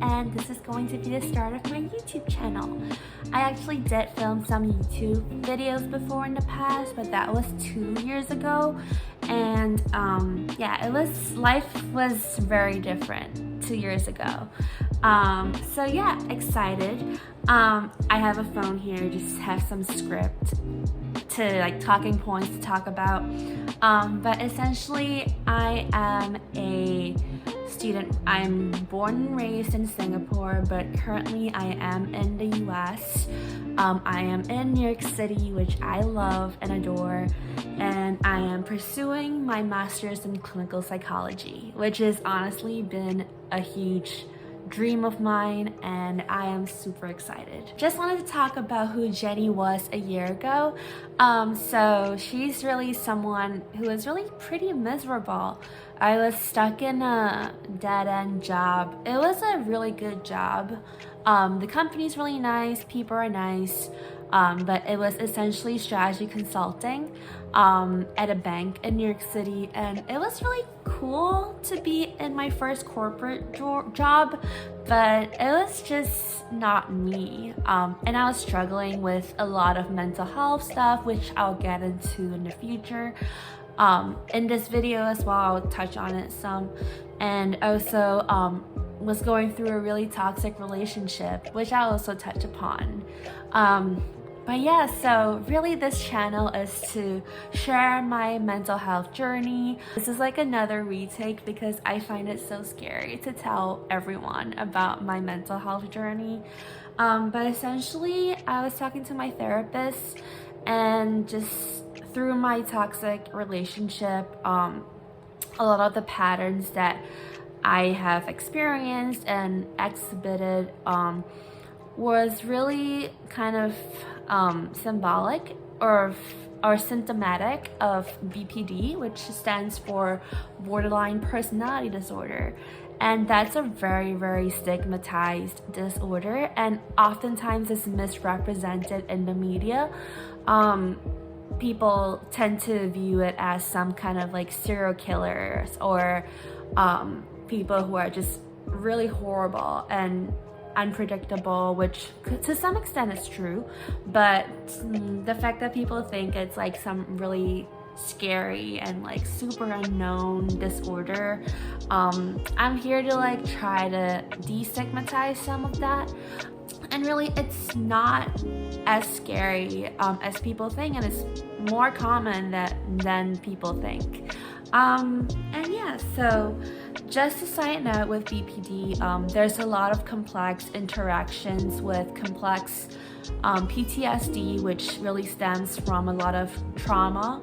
and this is going to be the start of my YouTube channel. I actually did film some YouTube videos before in the past, but that was 2 years ago, and yeah, life was very different 2 years ago. So yeah, excited. I have a phone here, just have some script to like talking points to talk about, but essentially I am a student. I'm born and raised in Singapore, but currently I am in the US. I am in New York City, which I love and adore, and I am pursuing my master's in clinical psychology, which has honestly been a huge dream of mine, and I am super excited. Just wanted to talk about who Jenny was a year ago. So she's really someone who is really pretty miserable. I was stuck in a dead-end job. It was a really good job. The company's really nice, people are nice, but it was essentially strategy consulting at a bank in New York City, and it was really cool to be in my first corporate job, but it was just not me, and I was struggling with a lot of mental health stuff, which I'll get into in the future. In this video as well, I'll touch on it some, and also was going through a really toxic relationship, which I'll also touch upon. But yeah, so really this channel is to share my mental health journey. This is like another retake because I find it so scary to tell everyone about my mental health journey. But essentially, I was talking to my therapist, and just through my toxic relationship, a lot of the patterns that I have experienced and exhibited was really kind of symbolic or symptomatic of BPD, which stands for borderline personality disorder. And that's a very, very stigmatized disorder, and oftentimes is misrepresented in the media. People tend to view it as some kind of like serial killers or people who are just really horrible and unpredictable, which to some extent is true, but the fact that people think it's like some really scary and like super unknown disorder, I'm here to like try to destigmatize some of that. And really, it's not as scary as people think, and it's more common than people think. And yeah, so just a side note with BPD, there's a lot of complex interactions with complex PTSD, which really stems from a lot of trauma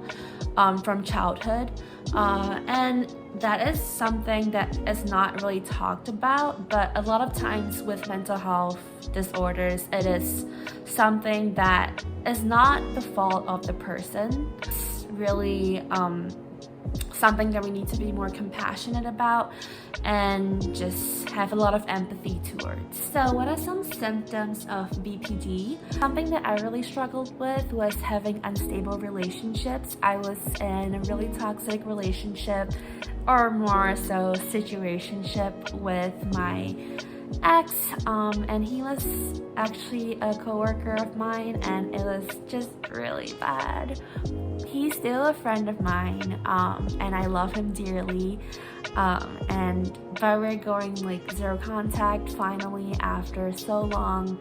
from childhood. And that is something that is not really talked about, but a lot of times with mental health disorders, it is something that is not the fault of the person. It's really something that we need to be more compassionate about and just have a lot of empathy towards. So what are some symptoms of BPD? Something that I really struggled with was having unstable relationships. I was in a really toxic relationship, or more so situationship, with my ex, and he was actually a coworker of mine, and it was just really bad. He's still a friend of mine, and I love him dearly, but we're going like zero contact finally after so long.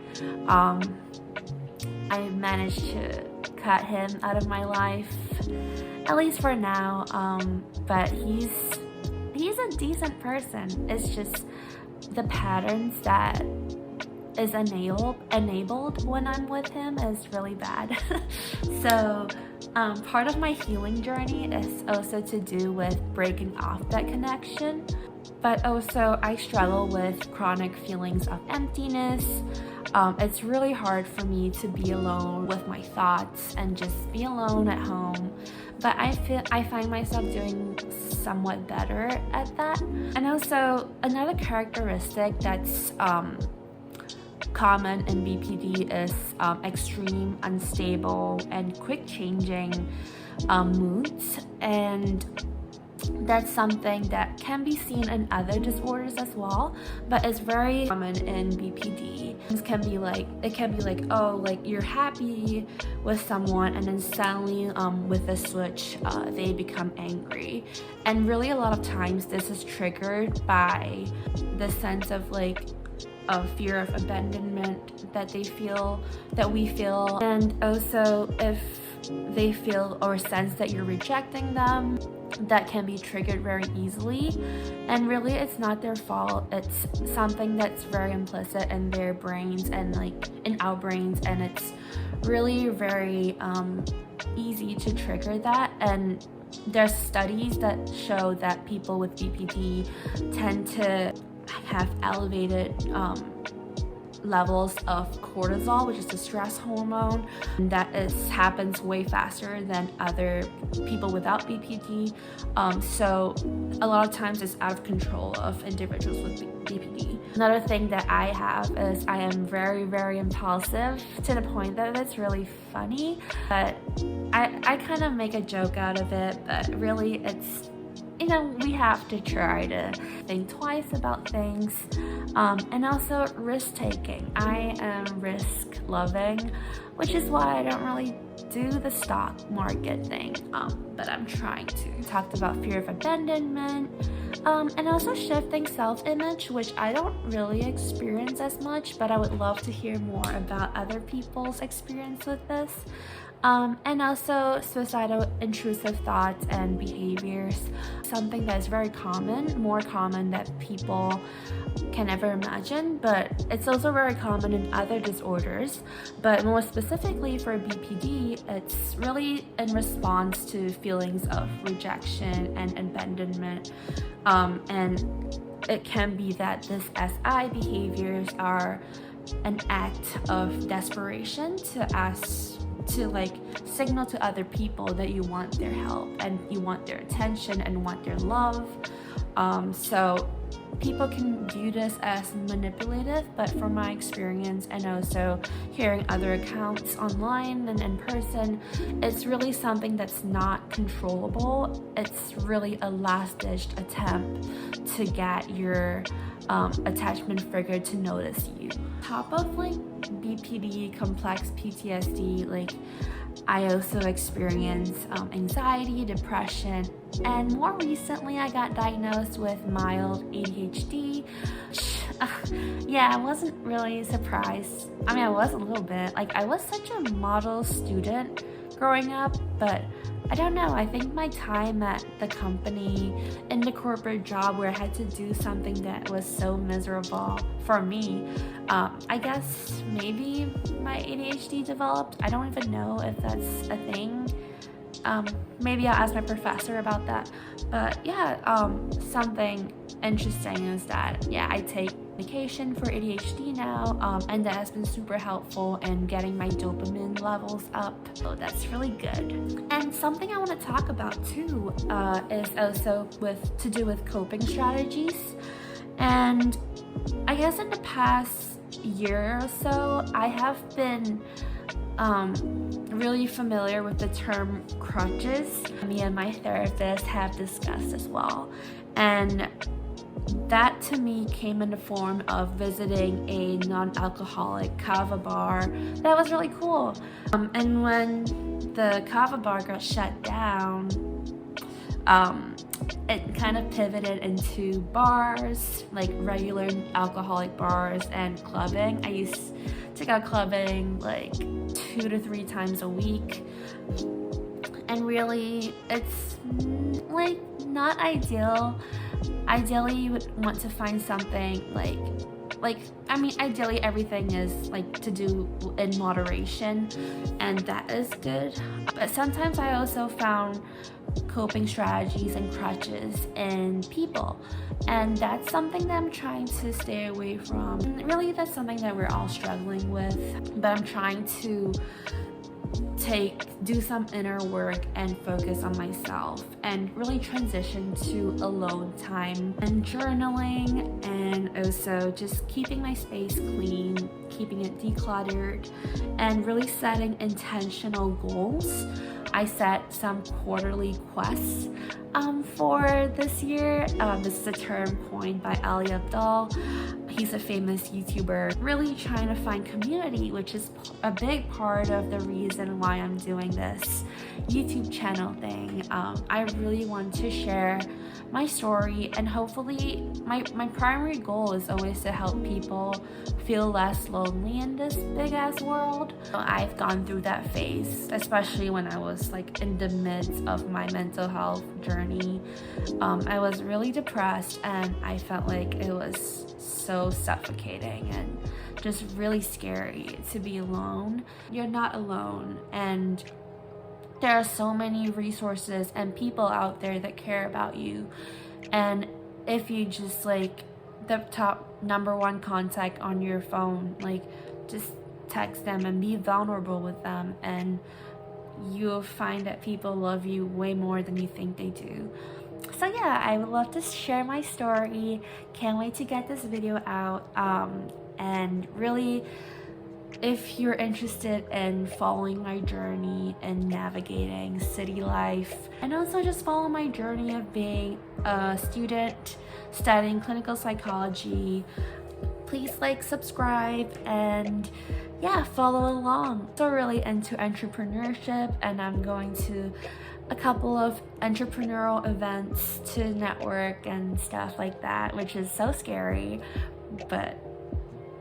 I managed to cut him out of my life, at least for now, but he's a decent person. It's just the patterns that is enabled when I'm with him is really bad. So part of my healing journey is also to do with breaking off that connection, but also I struggle with chronic feelings of emptiness. It's really hard for me to be alone with my thoughts and just be alone at home, but I find myself doing somewhat better at that. And also another characteristic that's common in BPD is extreme, unstable, and quick changing moods. And that's something that can be seen in other disorders as well, but it's very common in BPD. It can be like, oh, like you're happy with someone and then suddenly with a switch they become angry. And really a lot of times this is triggered by the sense of like of fear of abandonment that we feel, and also if they feel or sense that you're rejecting them, that can be triggered very easily. And really it's not their fault, it's something that's very implicit in their brains and like in our brains, and it's really very easy to trigger that. And there's studies that show that people with BPD tend to have elevated levels of cortisol, which is the stress hormone, and that happens way faster than other people without BPD. So a lot of times it's out of control of individuals with BPD. Another thing that I have is I am very, very impulsive to the point that it's really funny, but I kind of make a joke out of it, but really it's, you know, we have to try to think twice about things, and also risk-taking. I am risk-loving, which is why I don't really do the stock market thing, but I'm trying to. We talked about fear of abandonment, and also shifting self-image, which I don't really experience as much, but I would love to hear more about other people's experience with this. And also suicidal intrusive thoughts and behaviors, something that is very common, more common than people can ever imagine, but it's also very common in other disorders. But more specifically for BPD, it's really in response to feelings of rejection and abandonment, and it can be that this SI behaviors are an act of desperation to like signal to other people that you want their help and you want their attention and want their love. So people can view this as manipulative, but from my experience and also hearing other accounts online and in person, it's really something that's not controllable. It's really a last-ditch attempt to get your attachment figure to notice you. Top of like BPD, complex PTSD, like I also experience anxiety, depression, and more recently I got diagnosed with mild ADHD. Yeah, I wasn't really surprised. I mean, I was a little bit. Like, I was such a model student growing up, but I don't know, I think my time at the company, in the corporate job where I had to do something that was so miserable for me, I guess maybe my ADHD developed. I don't even know if that's a thing. Maybe I'll ask my professor about that. But yeah, something interesting is that, yeah, I take medication for ADHD now, and that has been super helpful in getting my dopamine levels up. So that's really good. And something I want to talk about too is also to do with coping strategies. And I guess in the past year or so, I have been really familiar with the term crutches. Me and my therapist have discussed as well. And that to me came in the form of visiting a non-alcoholic kava bar that was really cool. And when the kava bar got shut down, it kind of pivoted into bars, like regular alcoholic bars, and clubbing. I used to go clubbing like 2 to 3 times a week, and really it's like not ideal. Ideally you would want to find something I mean, ideally everything is like to do in moderation, and that is good. But sometimes I also found coping strategies and crutches in people, and that's something that I'm trying to stay away from. And really, that's something that we're all struggling with, but I'm trying to do some inner work and focus on myself, and really transition to alone time and journaling, and also just keeping my space clean, keeping it decluttered, and really setting intentional goals. I set some quarterly quests For this year, this is a term coined by Ali Abdaal. He's a famous YouTuber, really trying to find community, which is a big part of the reason why I'm doing this YouTube channel thing. I really want to share my story, and hopefully my primary goal is always to help people feel less lonely in this big ass world. I've gone through that phase, especially when I was like in the midst of my mental health journey. I was really depressed, and I felt like it was so suffocating and just really scary to be alone. You're not alone, and there are so many resources and people out there that care about you. And if you just like the top number one contact on your phone, like just text them and be vulnerable with them, and you'll find that people love you way more than you think they do. So yeah, I would love to share my story. Can't wait to get this video out. And really, if you're interested in following my journey and navigating city life, and also just follow my journey of being a student studying clinical psychology, please like, subscribe, and yeah, follow along. So really into entrepreneurship, and I'm going to a couple of entrepreneurial events to network and stuff like that, which is so scary, but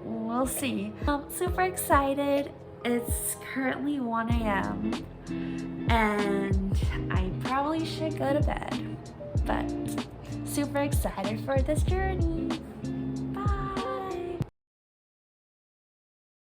we'll see. I'm super excited. It's currently 1 a.m. and I probably should go to bed, but super excited for this journey.